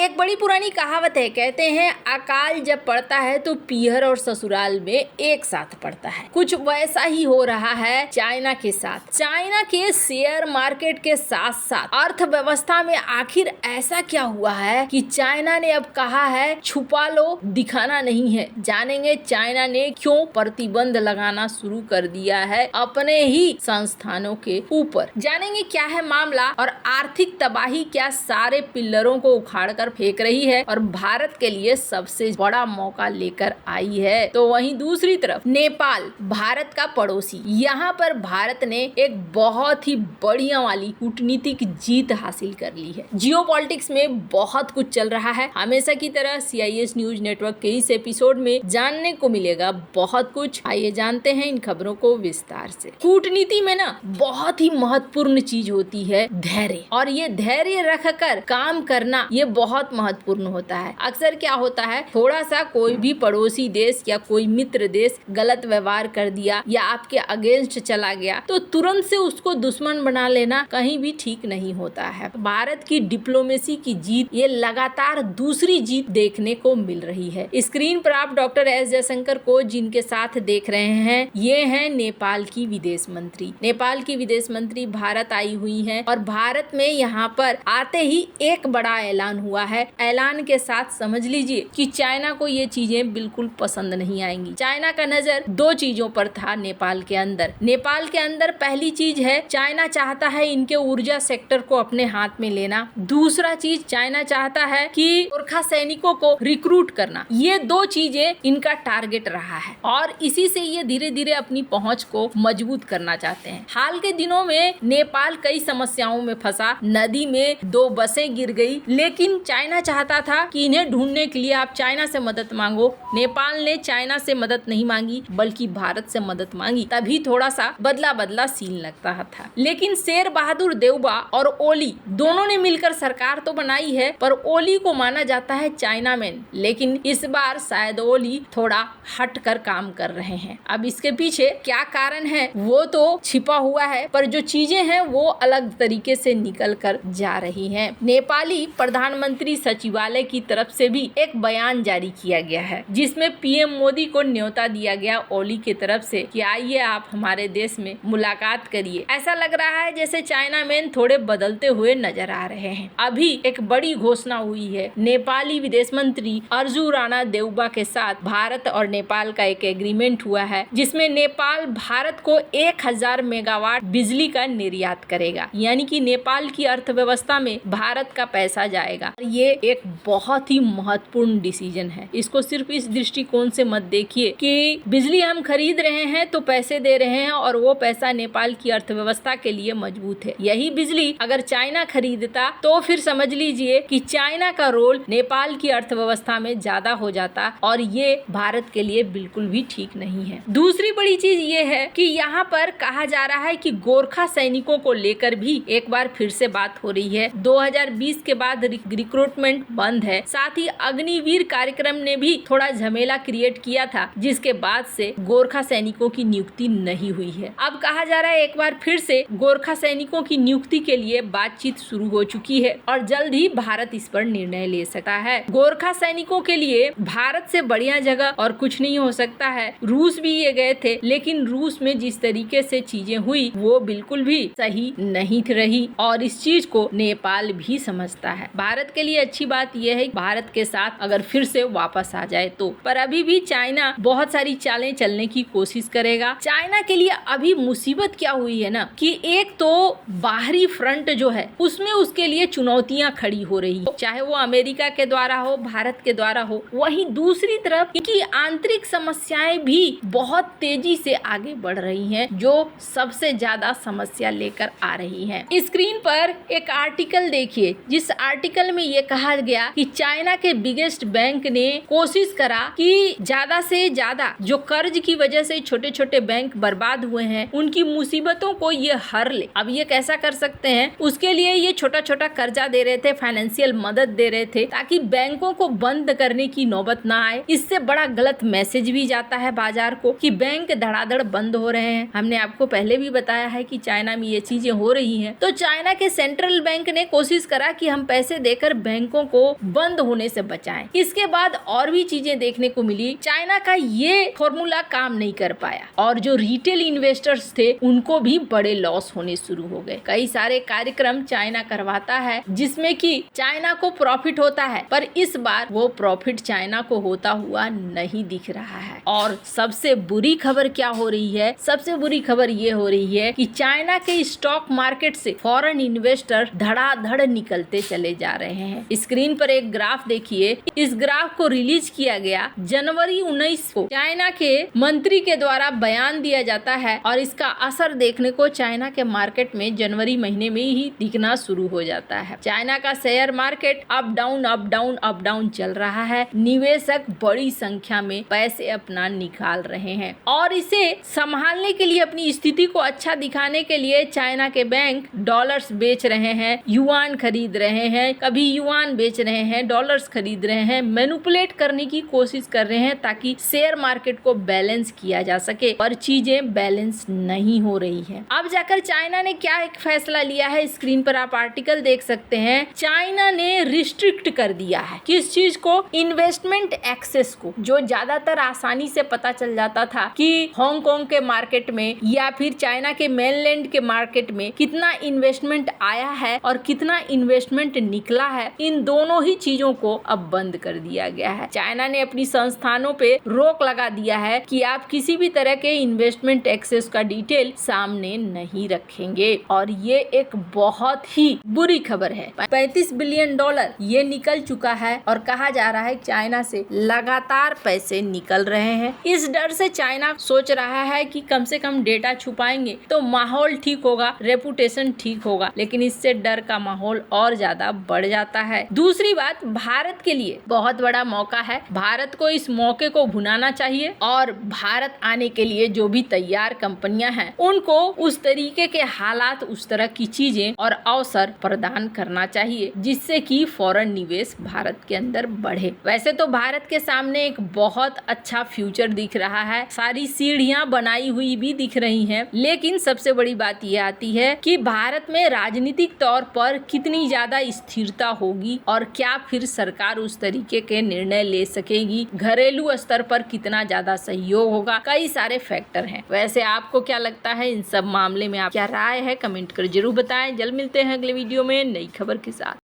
एक बड़ी पुरानी कहावत है, कहते हैं अकाल जब पड़ता है तो पीहर और ससुराल में एक साथ पड़ता है। कुछ वैसा ही हो रहा है चाइना के साथ। चाइना के शेयर मार्केट के साथ साथ अर्थव्यवस्था में आखिर ऐसा क्या हुआ है कि चाइना ने अब कहा है छुपा लो, दिखाना नहीं है। जानेंगे चाइना ने क्यों प्रतिबंध लगाना शुरू कर दिया है अपने ही संस्थानों के ऊपर। जानेंगे क्या है मामला और आर्थिक तबाही क्या सारे पिल्लरों को उखाड़ कर फेंक रही है और भारत के लिए सबसे बड़ा मौका लेकर आई है। तो वहीं दूसरी तरफ नेपाल, भारत का पड़ोसी, यहाँ पर भारत ने एक बहुत ही बढ़िया वाली कूटनीतिक जीत हासिल कर ली है। जियोपॉलिटिक्स में बहुत कुछ चल रहा है। हमेशा की तरह CIS न्यूज नेटवर्क के इस एपिसोड में जानने को मिलेगा बहुत कुछ। आइए जानते हैं इन खबरों को विस्तार से। कूटनीति में ना बहुत ही महत्वपूर्ण चीज होती है धैर्य, और ये धैर्य रखकर काम करना ये बहुत महत्वपूर्ण होता है। अक्सर क्या होता है, थोड़ा सा कोई भी पड़ोसी देश या कोई मित्र देश गलत व्यवहार कर दिया या आपके अगेंस्ट चला गया तो तुरंत से उसको दुश्मन बना लेना कहीं भी ठीक नहीं होता है। भारत की डिप्लोमेसी की जीत ये लगातार दूसरी जीत देखने को मिल रही है। स्क्रीन पर आप डॉक्टर S जयशंकर को जिनके साथ देख रहे हैं, ये हैं नेपाल की विदेश मंत्री। नेपाल की विदेश मंत्री भारत आई हुई हैं और भारत में यहाँ पर आते ही एक बड़ा ऐलान हुआ है। ऐलान के साथ समझ लीजिए कि चाइना को ये चीजें बिल्कुल पसंद नहीं आएंगी। चाइना का नजर दो चीजों पर था नेपाल के अंदर। नेपाल के अंदर पहली चीज है, चाइना चाहता है इनके ऊर्जा सेक्टर को अपने हाथ में लेना। दूसरा चीज, चाइना चाहता है कि गोरखा सैनिकों को रिक्रूट करना। ये दो चीजें इनका टारगेट रहा है और इसी से ये धीरे धीरे अपनी पहुंच को मजबूत करना चाहते हैं। हाल के दिनों में नेपाल कई समस्याओं में फंसा। नदी में 2 बसें गिर गई, लेकिन चाइना चाहता था कि इन्हें ढूंढने के लिए आप चाइना से मदद मांगो। नेपाल ने चाइना से मदद नहीं मांगी बल्कि भारत से मदद मांगी। तभी थोड़ा सा बदला बदला सीन लगता था। लेकिन शेर बहादुर देउबा और ओली दोनों ने मिलकर सरकार तो बनाई है, पर ओली को माना जाता है चाइना मैन। लेकिन इस बार शायद ओली थोड़ा हट कर काम कर रहे हैं। अब इसके पीछे क्या कारण है वो तो छिपा हुआ है, पर जो चीजें हैं वो अलग तरीके से निकल कर जा रही हैं। नेपाली प्रधानमंत्री सचिवालय की तरफ से भी एक बयान जारी किया गया है जिसमें PM मोदी को न्योता दिया गया ओली की तरफ से कि आइए आप हमारे देश में मुलाकात करिए। ऐसा लग रहा है जैसे चाइना मैन थोड़े बदलते हुए नजर आ रहे हैं। अभी एक बड़ी घोषणा हुई है। नेपाली विदेश मंत्री अर्जु राणा देउबा के साथ भारत और नेपाल का एक एग्रीमेंट हुआ है जिसमें नेपाल भारत को 1000 मेगावाट बिजली का निर्यात करेगा, यानी कि नेपाल की अर्थव्यवस्था में भारत का पैसा जाएगा। ये एक बहुत ही महत्वपूर्ण डिसीजन है। इसको सिर्फ इस दृष्टिकोण से मत देखिए कि बिजली हम खरीद रहे हैं तो पैसे दे रहे हैं और वो पैसा नेपाल की अर्थव्यवस्था के लिए मजबूत है। यही बिजली अगर चाइना खरीदता तो फिर समझ लीजिए कि चाइना का रोल नेपाल की अर्थव्यवस्था में ज्यादा हो जाता और ये भारत के लिए बिल्कुल भी ठीक नहीं है। दूसरी बड़ी चीज ये है कि यहाँ पर कहा जा रहा है कि गोरखा सैनिकों को लेकर भी एक बार फिर से बात हो रही है। 2020 के बाद रिक्रूटमेंट बंद है। साथ ही अग्निवीर कार्यक्रम ने भी थोड़ा झमेला क्रिएट किया था जिसके बाद से गोरखा सैनिकों की नियुक्ति नहीं हुई है। अब कहा जा रहा है एक बार फिर से गोरखा सैनिकों की नियुक्ति के लिए बातचीत शुरू हो चुकी है और जल्द ही भारत इस पर निर्णय ले सकता है। गोरखा सैनिकों के लिए भारत से बढ़िया जगह और कुछ नहीं हो सकता है। रूस भी ये गए थे, लेकिन रूस में जिस तरीके से चीजें हुई वो बिल्कुल भी सही नहीं रही और इस चीज को नेपाल भी समझता है। भारत के लिए अच्छी बात यह है भारत के साथ अगर फिर से वापस आ जाए तो, पर अभी भी चाइना बहुत सारी चालें चलने की कोशिश करेगा। चाइना के लिए अभी मुसीबत क्या हुई है ना कि एक तो बाहरी फ्रंट जो है उसमें उसके लिए चुनौतियां खड़ी हो रही है, चाहे वो अमेरिका के द्वारा हो, भारत के द्वारा हो। वहीं दूसरी तरफ इनकी आंतरिक समस्याएं भी बहुत तेजी से आगे बढ़ रही हैं, जो सबसे ज्यादा समस्या लेकर आ रही हैं। स्क्रीन पर एक आर्टिकल देखिए जिस आर्टिकल में ये कहा गया कि चाइना के बिगेस्ट बैंक ने कोशिश करा कि ज्यादा से ज्यादा जो कर्ज की वजह से छोटे छोटे बैंक बर्बाद हुए हैं उनकी मुसीबतों को ये हर ले। अब ये कैसा कर सकते हैं, उसके लिए ये छोटा छोटा कर्जा दे रहे थे, फाइनेंशियल मदद दे रहे थे ताकि बैंकों को बंद करने की नौबत ना आए। इससे बड़ा गलत मैसेज भी जाता है बाजार को कि बैंक धड़ाधड़ बंद हो रहे हैं। हमने आपको पहले भी बताया है कि चाइना में ये चीजें हो रही हैं। तो चाइना के सेंट्रल बैंक ने कोशिश करा कि हम पैसे देकर बैंकों को बंद होने से बचाएं। इसके बाद और भी चीजें देखने को मिली। चाइना का ये फॉर्मूला काम नहीं कर पाया और जो रिटेल इन्वेस्टर्स थे उनको भी बड़े लॉस होने शुरू हो गए। कई सारे कार्यक्रम चाइना करवाता है जिसमें कि चाइना को प्रॉफिट होता है, पर इस बार वो प्रॉफिट चाइना को होता हुआ नहीं दिख रहा है। और सबसे बुरी खबर क्या हो रही है? सबसे बुरी खबर ये हो रही है कि चाइना के स्टॉक मार्केट से फॉरेन इन्वेस्टर धड़ाधड़ निकलते चले जा रहे हैं। स्क्रीन पर एक ग्राफ देखिए। इस ग्राफ को रिलीज किया गया जनवरी 19 को। चाइना के मंत्री के द्वारा बयान दिया जाता है और इसका असर देखने को चाइना के मार्केट में जनवरी महीने में ही दिखना शुरू हो जाता है। चाइना का share market up down up down up down चल रहा है। निवेशक बड़ी संख्या में पैसे अपना निकाल रहे हैं और इसे संभालने के लिए, अपनी स्थिति को अच्छा दिखाने के लिए चाइना के बैंक डॉलर्स बेच रहे हैं, युआन खरीद रहे हैं, कभी युआन बेच रहे हैं, डॉलर्स खरीद रहे हैं, मैनिपुलेट करने की कोशिश कर रहे हैं ताकि शेयर मार्केट को बैलेंस किया जा सके, पर चीजें बैलेंस नहीं हो रही है। अब जाकर चाइना ने क्या एक फैसला लिया है, स्क्रीन पर आप आर्टिकल देख सकते हैं। चाइना ने रिस्ट्रिक्ट कर दिया है किस चीज को? इन्वेस्टमेंट एक्सेस को। जो ज्यादातर आसानी से पता चल जाता था कि हांगकांग के मार्केट में या फिर चाइना के मेनलैंड के मार्केट में कितना इन्वेस्टमेंट आया है और कितना इन्वेस्टमेंट निकला है, इन दोनों ही चीजों को अब बंद कर दिया गया है। चाइना ने अपनी संस्थानों पे रोक लगा दिया है कि आप किसी भी तरह के इन्वेस्टमेंट एक्सेस का डिटेल सामने नहीं रखेंगे और ये एक बहुत ही बुरी खबर है। $35 बिलियन ये निकल चुका है और कहा जा रहा है चाइना से लगातार पैसे निकल रहे हैं। इस डर से चाइना सोच रहा है कि कम से कम डेटा छुपाएंगे तो माहौल ठीक होगा, रेपुटेशन ठीक होगा, लेकिन इससे डर का माहौल और ज्यादा बढ़ जाता है। दूसरी बात, भारत के लिए बहुत बड़ा मौका है। भारत को इस मौके को भुनाना चाहिए और भारत आने के लिए जो भी तैयार कंपनियां हैं उनको उस तरीके के हालात, उस तरह की चीजें और अवसर प्रदान करना चाहिए जिससे कि फॉरेन निवेश भारत के अंदर बढ़े। वैसे तो भारत के सामने एक बहुत अच्छा फ्यूचर दिख रहा है, सारी सीढ़ियां बनाई हुई भी दिख रही हैं, लेकिन सबसे बड़ी बात यह आती है कि भारत में राजनीतिक तौर पर कितनी ज्यादा स्थिरता होगी और क्या फिर सरकार उस तरीके के निर्णय ले सकेगी, घरेलू स्तर पर कितना ज्यादा सहयोग होगा, कई सारे फैक्टर हैं। वैसे आपको क्या लगता है इन सब मामले में, आप क्या राय है कमेंट कर जरूर बताएं। जल्द मिलते हैं अगले वीडियो में नई खबर के साथ।